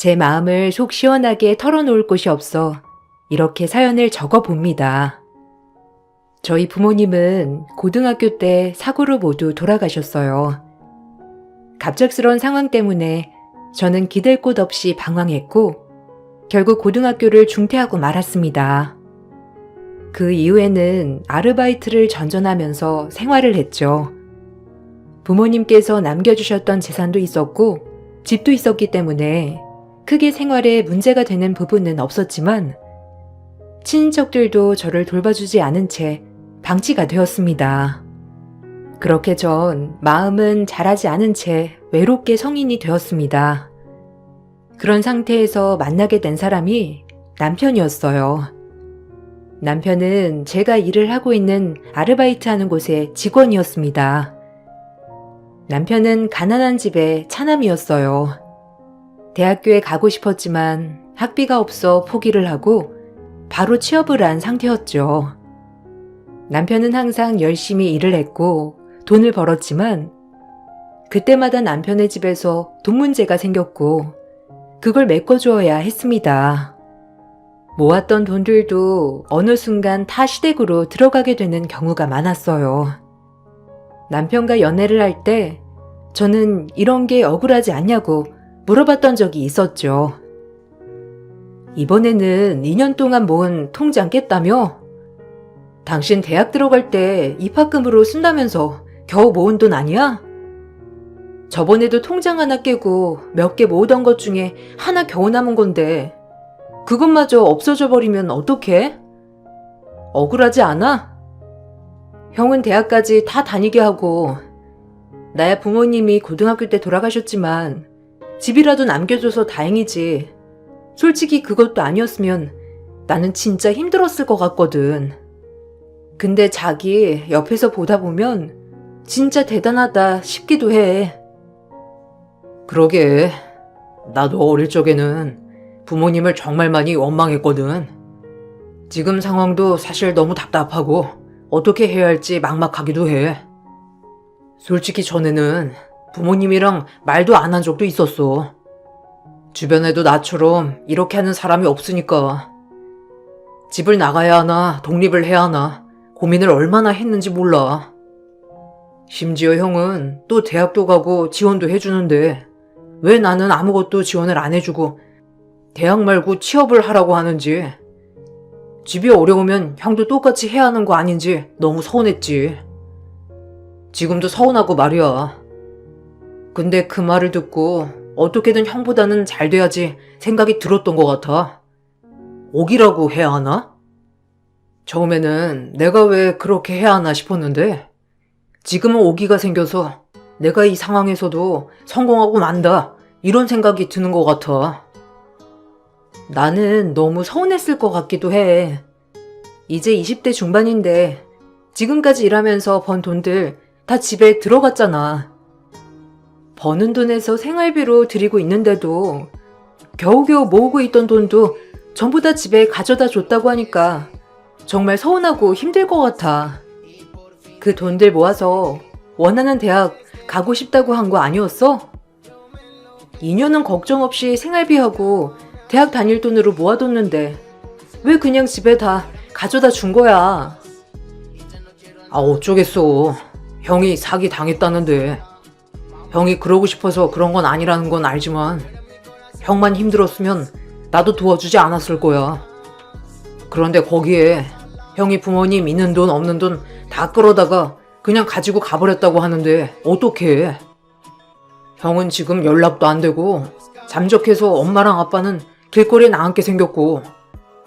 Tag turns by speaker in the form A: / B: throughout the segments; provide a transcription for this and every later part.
A: 제 마음을 속 시원하게 털어놓을 곳이 없어 이렇게 사연을 적어봅니다. 저희 부모님은 고등학교 때 사고로 모두 돌아가셨어요. 갑작스러운 상황 때문에 저는 기댈 곳 없이 방황했고 결국 고등학교를 중퇴하고 말았습니다. 그 이후에는 아르바이트를 전전하면서 생활을 했죠. 부모님께서 남겨주셨던 재산도 있었고 집도 있었기 때문에 크게 생활에 문제가 되는 부분은 없었지만 친인척들도 저를 돌봐주지 않은 채 방치가 되었습니다. 그렇게 전 마음은 자라지 않은 채 외롭게 성인이 되었습니다. 그런 상태에서 만나게 된 사람이 남편이었어요. 남편은 제가 일을 하고 있는 아르바이트 하는 곳의 직원이었습니다. 남편은 가난한 집의 차남이었어요. 대학교에 가고 싶었지만 학비가 없어 포기를 하고 바로 취업을 한 상태였죠. 남편은 항상 열심히 일을 했고 돈을 벌었지만 그때마다 남편의 집에서 돈 문제가 생겼고 그걸 메꿔주어야 했습니다. 모았던 돈들도 어느 순간 타 시댁으로 들어가게 되는 경우가 많았어요. 남편과 연애를 할 때 저는 이런 게 억울하지 않냐고 물어봤던 적이 있었죠. 이번에는 2년 동안 모은 통장 깼다며? 당신 대학 들어갈 때 입학금으로 쓴다면서 겨우 모은 돈 아니야? 저번에도 통장 하나 깨고 몇 개 모으던 것 중에 하나 겨우 남은 건데 그것마저 없어져 버리면 어떡해? 억울하지 않아? 형은 대학까지 다 다니게 하고 나야 부모님이 고등학교 때 돌아가셨지만 집이라도 남겨줘서 다행이지. 솔직히 그것도 아니었으면 나는 진짜 힘들었을 것 같거든. 근데 자기 옆에서 보다 보면 진짜 대단하다 싶기도 해. 그러게. 나도 어릴 적에는 부모님을 정말 많이 원망했거든. 지금 상황도 사실 너무 답답하고 어떻게 해야 할지 막막하기도 해. 솔직히 전에는 부모님이랑 말도 안 한 적도 있었어. 주변에도 나처럼 이렇게 하는 사람이 없으니까. 집을 나가야 하나 독립을 해야 하나 고민을 얼마나 했는지 몰라. 심지어 형은 또 대학도 가고 지원도 해주는데 왜 나는 아무것도 지원을 안 해주고 대학 말고 취업을 하라고 하는지, 집이 어려우면 형도 똑같이 해야 하는 거 아닌지 너무 서운했지. 지금도 서운하고 말이야. 근데 그 말을 듣고 어떻게든 형보다는 잘 돼야지 생각이 들었던 것 같아. 오기라고 해야 하나? 처음에는 내가 왜 그렇게 해야 하나 싶었는데 지금은 오기가 생겨서 내가 이 상황에서도 성공하고 만다 이런 생각이 드는 것 같아. 나는 너무 서운했을 것 같기도 해. 이제 20대 중반인데 지금까지 일하면서 번 돈들 다 집에 들어갔잖아. 버는 돈에서 생활비로 드리고 있는데도 겨우겨우 모으고 있던 돈도 전부 다 집에 가져다 줬다고 하니까 정말 서운하고 힘들 것 같아. 그 돈들 모아서 원하는 대학 가고 싶다고 한 거 아니었어? 2년은 걱정 없이 생활비하고 대학 다닐 돈으로 모아뒀는데 왜 그냥 집에 다 가져다 준 거야? 아, 어쩌겠어. 형이 사기 당했다는데. 형이 그러고 싶어서 그런 건 아니라는 건 알지만 형만 힘들었으면 나도 도와주지 않았을 거야. 그런데 거기에 형이 부모님 있는 돈 없는 돈 다 끌어다가 그냥 가지고 가버렸다고 하는데 어떡해. 형은 지금 연락도 안 되고 잠적해서 엄마랑 아빠는 길거리에 나앉게 생겼고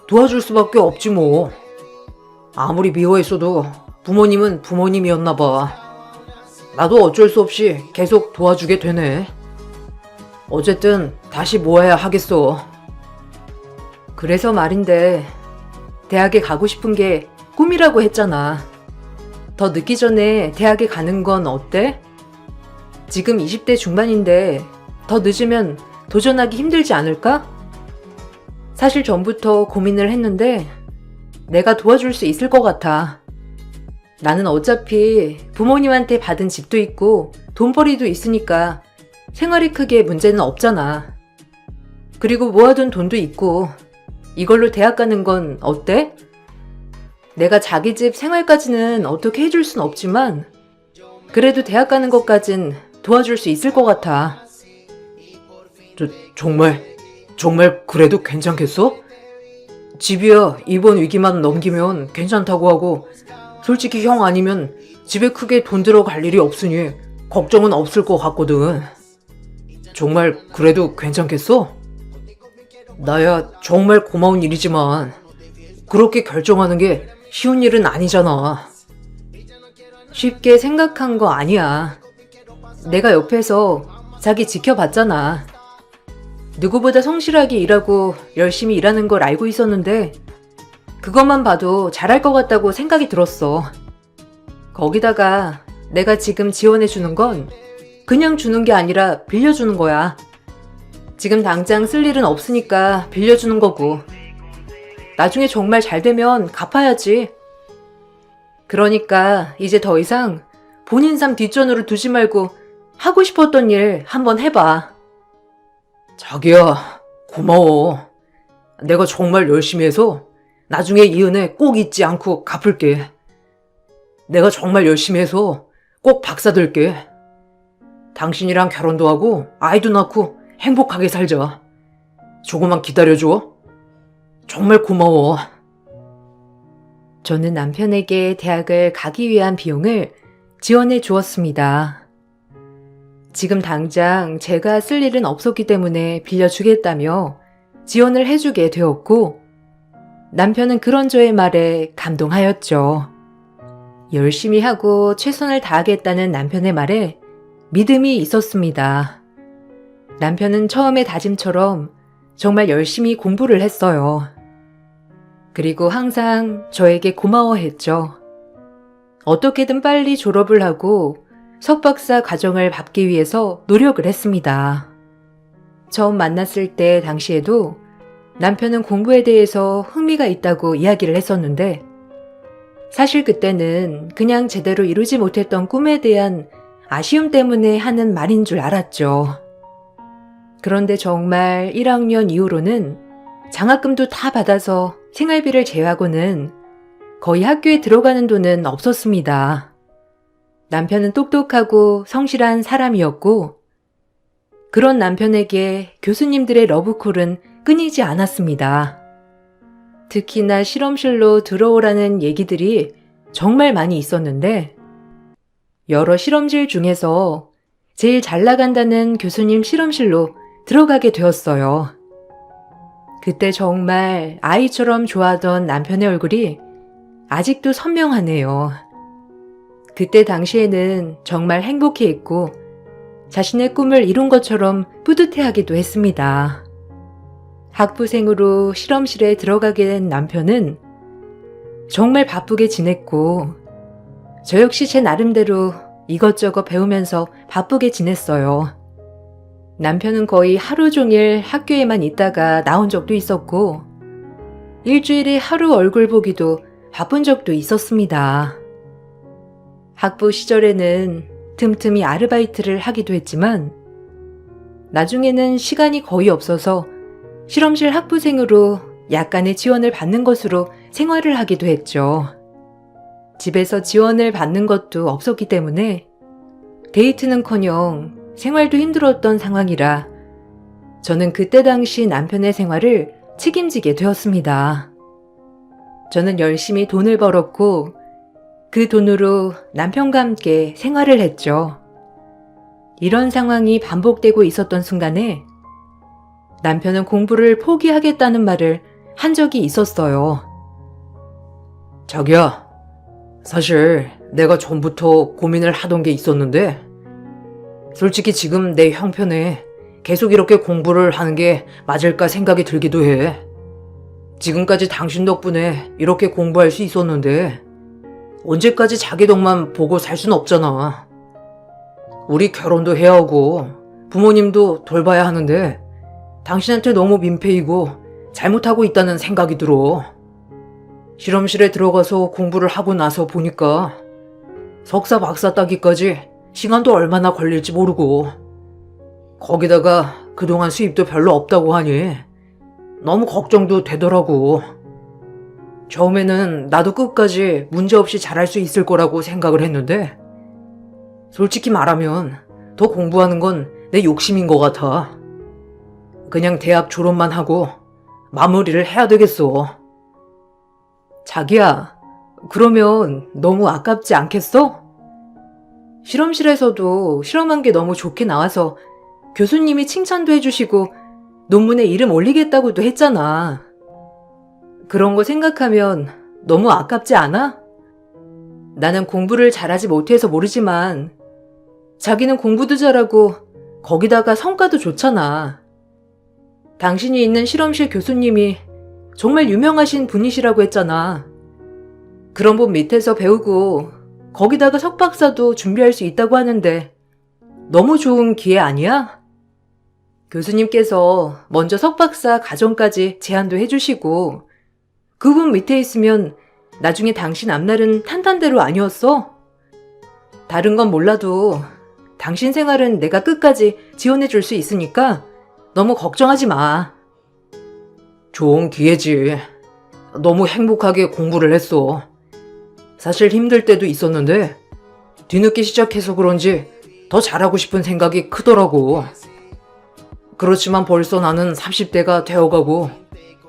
A: 도와줄 수밖에 없지 뭐. 아무리 미워했어도 부모님은 부모님이었나 봐. 나도 어쩔 수 없이 계속 도와주게 되네. 어쨌든 다시 모아야 하겠어. 그래서 말인데 대학에 가고 싶은 게 꿈이라고 했잖아. 더 늦기 전에 대학에 가는 건 어때? 지금 20대 중반인데 더 늦으면 도전하기 힘들지 않을까? 사실 전부터 고민을 했는데 내가 도와줄 수 있을 것 같아. 나는 어차피 부모님한테 받은 집도 있고 돈벌이도 있으니까 생활이 크게 문제는 없잖아. 그리고 모아둔 돈도 있고 이걸로 대학 가는 건 어때? 내가 자기 집 생활까지는 어떻게 해줄 순 없지만 그래도 대학 가는 것까진 도와줄 수 있을 것 같아.
B: 정말 그래도 괜찮겠어?
A: 집이야 이번 위기만 넘기면 괜찮다고 하고 솔직히 형 아니면 집에 크게 돈 들어갈 일이 없으니 걱정은 없을 것 같거든.
B: 정말 그래도 괜찮겠어?
A: 나야 정말 고마운 일이지만 그렇게 결정하는 게 쉬운 일은 아니잖아. 쉽게 생각한 거 아니야. 내가 옆에서 자기 지켜봤잖아. 누구보다 성실하게 일하고 열심히 일하는 걸 알고 있었는데 그것만 봐도 잘할 것 같다고 생각이 들었어. 거기다가 내가 지금 지원해주는 건 그냥 주는 게 아니라 빌려주는 거야. 지금 당장 쓸 일은 없으니까 빌려주는 거고 나중에 정말 잘 되면 갚아야지. 그러니까 이제 더 이상 본인 삶 뒷전으로 두지 말고 하고 싶었던 일 한번 해봐.
B: 자기야, 고마워. 내가 정말 열심히 해서 나중에 이 은혜 꼭 잊지 않고 갚을게. 내가 정말 열심히 해서 꼭 박사 될게. 당신이랑 결혼도 하고 아이도 낳고 행복하게 살자. 조금만 기다려줘. 정말 고마워.
A: 저는 남편에게 대학을 가기 위한 비용을 지원해 주었습니다. 지금 당장 제가 쓸 일은 없었기 때문에 빌려주겠다며 지원을 해주게 되었고 남편은 그런 저의 말에 감동하였죠. 열심히 하고 최선을 다하겠다는 남편의 말에 믿음이 있었습니다. 남편은 처음의 다짐처럼 정말 열심히 공부를 했어요. 그리고 항상 저에게 고마워했죠. 어떻게든 빨리 졸업을 하고 석박사 과정을 밟기 위해서 노력을 했습니다. 처음 만났을 때 당시에도 남편은 공부에 대해서 흥미가 있다고 이야기를 했었는데 사실 그때는 그냥 제대로 이루지 못했던 꿈에 대한 아쉬움 때문에 하는 말인 줄 알았죠. 그런데 정말 1학년 이후로는 장학금도 다 받아서 생활비를 제외하고는 거의 학교에 들어가는 돈은 없었습니다. 남편은 똑똑하고 성실한 사람이었고 그런 남편에게 교수님들의 러브콜은 끊이지 않았습니다. 특히나 실험실로 들어오라는 얘기들이 정말 많이 있었는데 여러 실험실 중에서 제일 잘 나간다는 교수님 실험실로 들어가게 되었어요. 그때 정말 아이처럼 좋아하던 남편의 얼굴이 아직도 선명하네요. 그때 당시에는 정말 행복해했고 자신의 꿈을 이룬 것처럼 뿌듯해하기도 했습니다. 학부생으로 실험실에 들어가게 된 남편은 정말 바쁘게 지냈고 저 역시 제 나름대로 이것저것 배우면서 바쁘게 지냈어요. 남편은 거의 하루 종일 학교에만 있다가 나온 적도 있었고 일주일에 하루 얼굴 보기도 바쁜 적도 있었습니다. 학부 시절에는 틈틈이 아르바이트를 하기도 했지만 나중에는 시간이 거의 없어서 실험실 학부생으로 약간의 지원을 받는 것으로 생활을 하기도 했죠. 집에서 지원을 받는 것도 없었기 때문에 데이트는커녕 생활도 힘들었던 상황이라 저는 그때 당시 남편의 생활을 책임지게 되었습니다. 저는 열심히 돈을 벌었고 그 돈으로 남편과 함께 생활을 했죠. 이런 상황이 반복되고 있었던 순간에 남편은 공부를 포기하겠다는 말을 한 적이 있었어요.
B: 자기야, 사실 내가 전부터 고민을 하던 게 있었는데 솔직히 지금 내 형편에 계속 이렇게 공부를 하는 게 맞을까 생각이 들기도 해. 지금까지 당신 덕분에 이렇게 공부할 수 있었는데 언제까지 자기 덕만 보고 살 순 없잖아. 우리 결혼도 해야 하고 부모님도 돌봐야 하는데 당신한테 너무 민폐이고 잘못하고 있다는 생각이 들어. 실험실에 들어가서 공부를 하고 나서 보니까 석사 박사 따기까지 시간도 얼마나 걸릴지 모르고 거기다가 그동안 수입도 별로 없다고 하니 너무 걱정도 되더라고. 처음에는 나도 끝까지 문제없이 잘할 수 있을 거라고 생각을 했는데 솔직히 말하면 더 공부하는 건 내 욕심인 것 같아. 그냥 대학 졸업만 하고 마무리를 해야 되겠어.
A: 자기야, 그러면 너무 아깝지 않겠어? 실험실에서도 실험한 게 너무 좋게 나와서 교수님이 칭찬도 해주시고 논문에 이름 올리겠다고도 했잖아. 그런 거 생각하면 너무 아깝지 않아? 나는 공부를 잘하지 못해서 모르지만 자기는 공부도 잘하고 거기다가 성과도 좋잖아. 당신이 있는 실험실 교수님이 정말 유명하신 분이시라고 했잖아. 그런 분 밑에서 배우고 거기다가 석박사도 준비할 수 있다고 하는데 너무 좋은 기회 아니야? 교수님께서 먼저 석박사 과정까지 제안도 해주시고 그분 밑에 있으면 나중에 당신 앞날은 탄탄대로 아니었어? 다른 건 몰라도 당신 생활은 내가 끝까지 지원해 줄 수 있으니까 너무 걱정하지 마.
B: 좋은 기회지. 너무 행복하게 공부를 했어. 사실 힘들 때도 있었는데 뒤늦게 시작해서 그런지 더 잘하고 싶은 생각이 크더라고. 그렇지만 벌써 나는 30대가 되어가고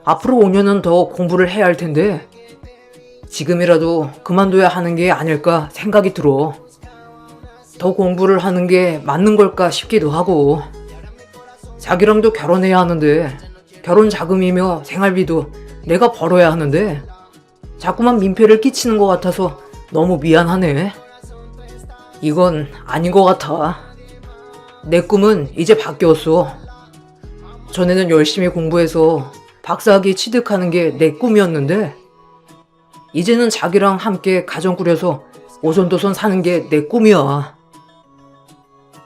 B: 앞으로 5년은 더 공부를 해야 할 텐데 지금이라도 그만둬야 하는 게 아닐까 생각이 들어. 더 공부를 하는 게 맞는 걸까 싶기도 하고 자기랑도 결혼해야 하는데 결혼 자금이며 생활비도 내가 벌어야 하는데 자꾸만 민폐를 끼치는 것 같아서 너무 미안하네. 이건 아닌 것 같아. 내 꿈은 이제 바뀌었어. 전에는 열심히 공부해서 박사학위 취득하는 게 내 꿈이었는데 이제는 자기랑 함께 가정 꾸려서 오손도손 사는 게 내 꿈이야.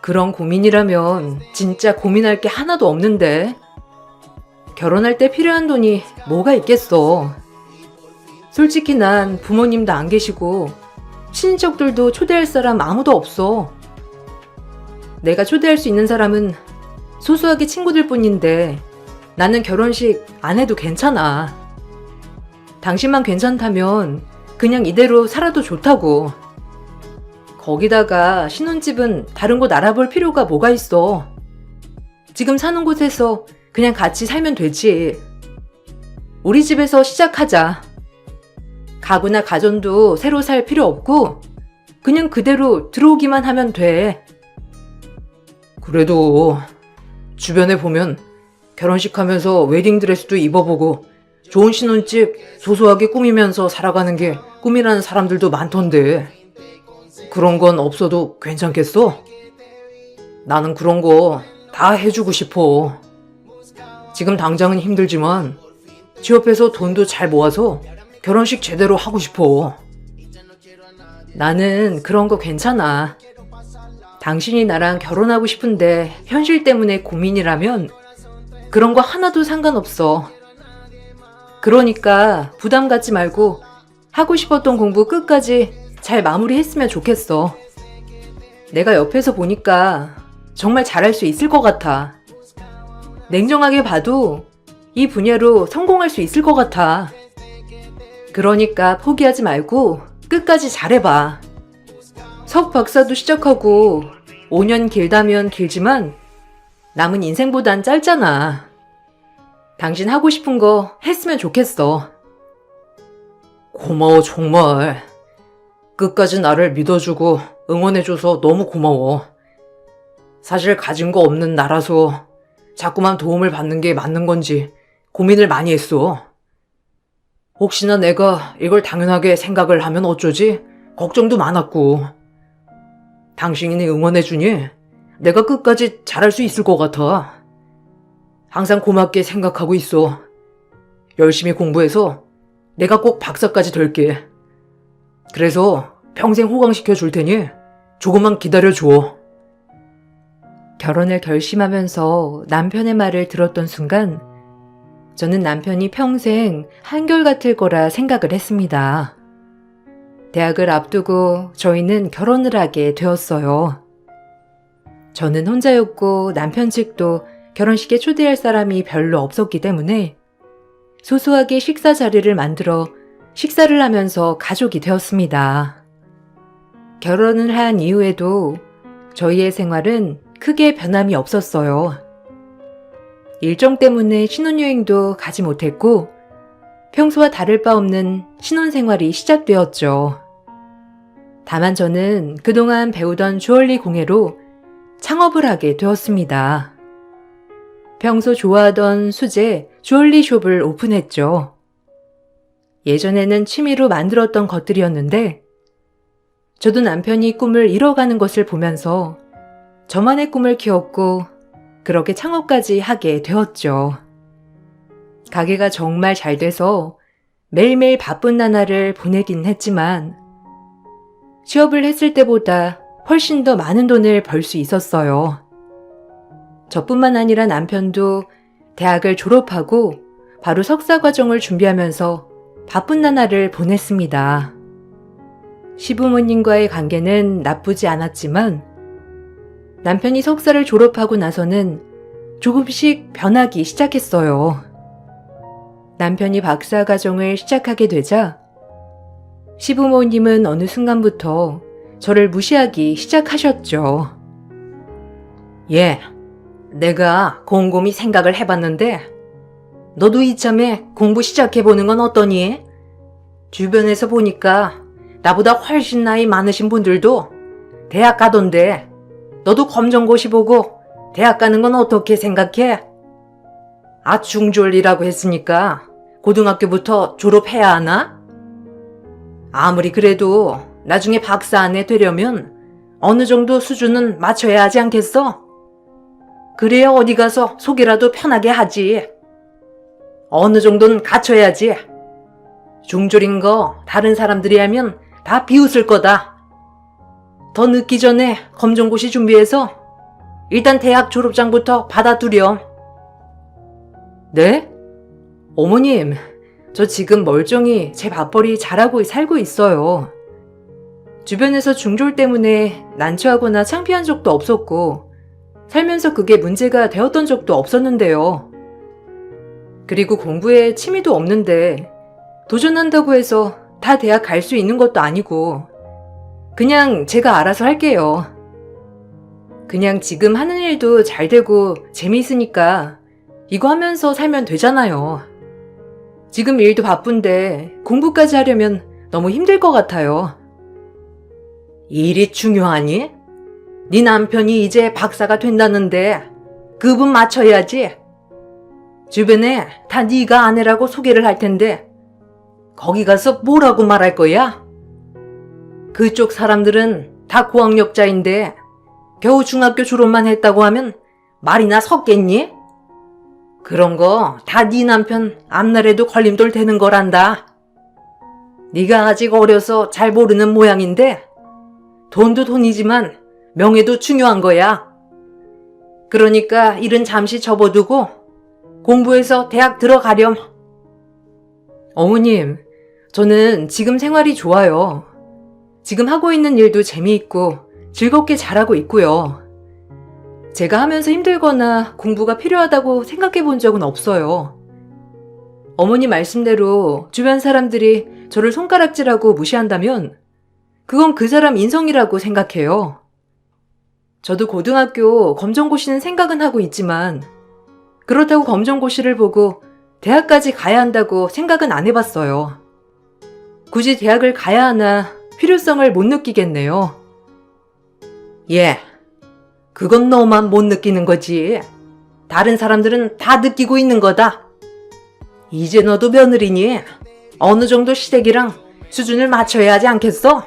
A: 그런 고민이라면 진짜 고민할 게 하나도 없는데 결혼할 때 필요한 돈이 뭐가 있겠어. 솔직히 난 부모님도 안 계시고 친인척들도 초대할 사람 아무도 없어. 내가 초대할 수 있는 사람은 소소하게 친구들 뿐인데 나는 결혼식 안 해도 괜찮아. 당신만 괜찮다면 그냥 이대로 살아도 좋다고. 거기다가 신혼집은 다른 곳 알아볼 필요가 뭐가 있어. 지금 사는 곳에서 그냥 같이 살면 되지. 우리 집에서 시작하자. 가구나 가전도 새로 살 필요 없고 그냥 그대로 들어오기만 하면 돼.
B: 그래도 주변에 보면 결혼식 하면서 웨딩드레스도 입어보고 좋은 신혼집 소소하게 꾸미면서 살아가는 게 꿈이라는 사람들도 많던데 그런 건 없어도 괜찮겠어? 나는 그런 거 다 해주고 싶어. 지금 당장은 힘들지만 취업해서 돈도 잘 모아서 결혼식 제대로 하고 싶어.
A: 나는 그런 거 괜찮아. 당신이 나랑 결혼하고 싶은데 현실 때문에 고민이라면 그런 거 하나도 상관없어. 그러니까 부담 갖지 말고 하고 싶었던 공부 끝까지 잘 마무리했으면 좋겠어. 내가 옆에서 보니까 정말 잘할 수 있을 것 같아. 냉정하게 봐도 이 분야로 성공할 수 있을 것 같아. 그러니까 포기하지 말고 끝까지 잘해봐. 석 박사도 시작하고 5년 길다면 길지만 남은 인생보단 짧잖아. 당신 하고 싶은 거 했으면 좋겠어.
B: 고마워 정말. 끝까지 나를 믿어주고 응원해줘서 너무 고마워. 사실 가진 거 없는 나라서 자꾸만 도움을 받는 게 맞는 건지 고민을 많이 했어. 혹시나 내가 이걸 당연하게 생각을 하면 어쩌지? 걱정도 많았고. 당신이 응원해주니 내가 끝까지 잘할 수 있을 것 같아. 항상 고맙게 생각하고 있어. 열심히 공부해서 내가 꼭 박사까지 될게. 그래서 평생 호강시켜 줄 테니 조금만 기다려줘.
A: 결혼을 결심하면서 남편의 말을 들었던 순간 저는 남편이 평생 한결같을 거라 생각을 했습니다. 대학을 앞두고 저희는 결혼을 하게 되었어요. 저는 혼자였고 남편 측도 결혼식에 초대할 사람이 별로 없었기 때문에 소소하게 식사 자리를 만들어 식사를 하면서 가족이 되었습니다. 결혼을 한 이후에도 저희의 생활은 크게 변함이 없었어요. 일정 때문에 신혼여행도 가지 못했고 평소와 다를 바 없는 신혼생활이 시작되었죠. 다만 저는 그동안 배우던 주얼리 공예로 창업을 하게 되었습니다. 평소 좋아하던 수제 주얼리숍을 오픈했죠. 예전에는 취미로 만들었던 것들이었는데 저도 남편이 꿈을 이뤄가는 것을 보면서 저만의 꿈을 키웠고 그렇게 창업까지 하게 되었죠. 가게가 정말 잘 돼서 매일매일 바쁜 나날을 보내긴 했지만 취업을 했을 때보다 훨씬 더 많은 돈을 벌 수 있었어요. 저뿐만 아니라 남편도 대학을 졸업하고 바로 석사 과정을 준비하면서 바쁜 나날을 보냈습니다. 시부모님과의 관계는 나쁘지 않았지만 남편이 석사를 졸업하고 나서는 조금씩 변하기 시작했어요. 남편이 박사 과정을 시작하게 되자 시부모님은 어느 순간부터 저를 무시하기 시작하셨죠.
B: 예, 내가 곰곰이 생각을 해봤는데 너도 이참에 공부 시작해보는 건 어떠니? 주변에서 보니까 나보다 훨씬 나이 많으신 분들도 대학 가던데 너도 검정고시 보고 대학 가는 건 어떻게 생각해? 중졸리라고 했으니까 고등학교부터 졸업해야 하나? 아무리 그래도 나중에 박사 안에 되려면 어느 정도 수준은 맞춰야 하지 않겠어? 그래야 어디 가서 속이라도 편하게 하지. 어느 정도는 갖춰야지. 중졸인 거 다른 사람들이 하면 다 비웃을 거다. 더 늦기 전에 검정고시 준비해서 일단 대학 졸업장부터 받아두렴.
A: 네? 어머님, 저 지금 멀쩡히 제 밥벌이 잘하고 살고 있어요. 주변에서 중졸 때문에 난처하거나 창피한 적도 없었고 살면서 그게 문제가 되었던 적도 없었는데요. 그리고 공부에 취미도 없는데 도전한다고 해서 다 대학 갈 수 있는 것도 아니고 그냥 제가 알아서 할게요. 그냥 지금 하는 일도 잘 되고 재미있으니까 이거 하면서 살면 되잖아요. 지금 일도 바쁜데 공부까지 하려면 너무 힘들 것 같아요.
B: 일이 중요하니? 네 남편이 이제 박사가 된다는데 급은 맞춰야지. 주변에 다 네가 아내라고 소개를 할 텐데 거기 가서 뭐라고 말할 거야? 그쪽 사람들은 다 고학력자인데 겨우 중학교 졸업만 했다고 하면 말이나 섰겠니? 그런 거 다 네 남편 앞날에도 걸림돌 되는 거란다. 네가 아직 어려서 잘 모르는 모양인데 돈도 돈이지만 명예도 중요한 거야. 그러니까 일은 잠시 접어두고 공부해서 대학 들어가렴.
A: 어머님, 저는 지금 생활이 좋아요. 지금 하고 있는 일도 재미있고 즐겁게 잘하고 있고요. 제가 하면서 힘들거나 공부가 필요하다고 생각해 본 적은 없어요. 어머니 말씀대로 주변 사람들이 저를 손가락질하고 무시한다면 그건 그 사람 인성이라고 생각해요. 저도 고등학교 검정고시는 생각은 하고 있지만 그렇다고 검정고시를 보고 대학까지 가야 한다고 생각은 안 해봤어요. 굳이 대학을 가야 하나 필요성을 못 느끼겠네요.
B: 예, 그건 너만 못 느끼는 거지. 다른 사람들은 다 느끼고 있는 거다. 이제 너도 며느리니 어느 정도 시댁이랑 수준을 맞춰야 하지 않겠어?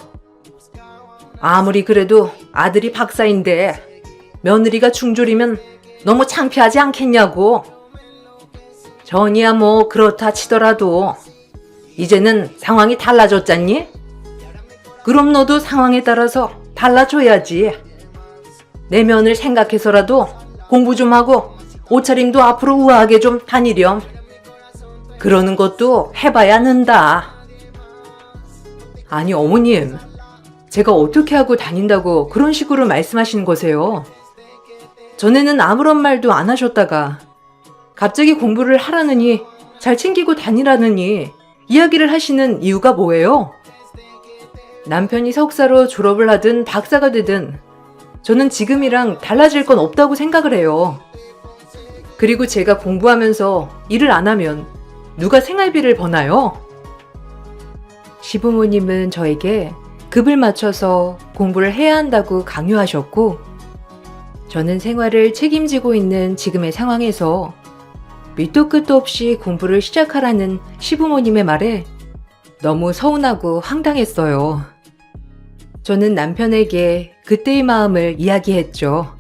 B: 아무리 그래도 아들이 박사인데 며느리가 중졸이면 너무 창피하지 않겠냐고. 전이야 뭐 그렇다 치더라도 이제는 상황이 달라졌잖니? 그럼 너도 상황에 따라서 달라져야지. 내 면을 생각해서라도 공부 좀 하고 옷차림도 앞으로 우아하게 좀 다니렴. 그러는 것도 해봐야 는다.
A: 아니 어머님, 제가 어떻게 하고 다닌다고 그런 식으로 말씀하시는 거세요? 전에는 아무런 말도 안 하셨다가 갑자기 공부를 하라느니 잘 챙기고 다니라느니 이야기를 하시는 이유가 뭐예요? 남편이 석사로 졸업을 하든 박사가 되든 저는 지금이랑 달라질 건 없다고 생각을 해요. 그리고 제가 공부하면서 일을 안 하면 누가 생활비를 버나요? 시부모님은 저에게 급을 맞춰서 공부를 해야 한다고 강요하셨고, 저는 생활을 책임지고 있는 지금의 상황에서 밑도 끝도 없이 공부를 시작하라는 시부모님의 말에 너무 서운하고 황당했어요. 저는 남편에게 그때의 마음을 이야기했죠.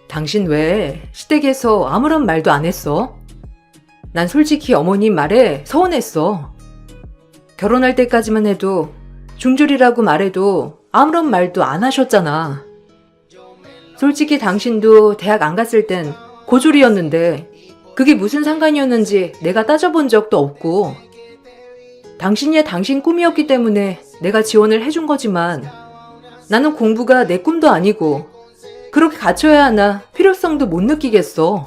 A: 당신 왜 시댁에서 아무런 말도 안 했어? 난 솔직히 어머님 말에 서운했어. 결혼할 때까지만 해도 중졸이라고 말해도 아무런 말도 안 하셨잖아. 솔직히 당신도 대학 안 갔을 땐 고졸이었는데 그게 무슨 상관이었는지 내가 따져본 적도 없고, 당신이야 당신 꿈이었기 때문에 내가 지원을 해준 거지만 나는 공부가 내 꿈도 아니고 그렇게 갇혀야 하나 필요성도 못 느끼겠어.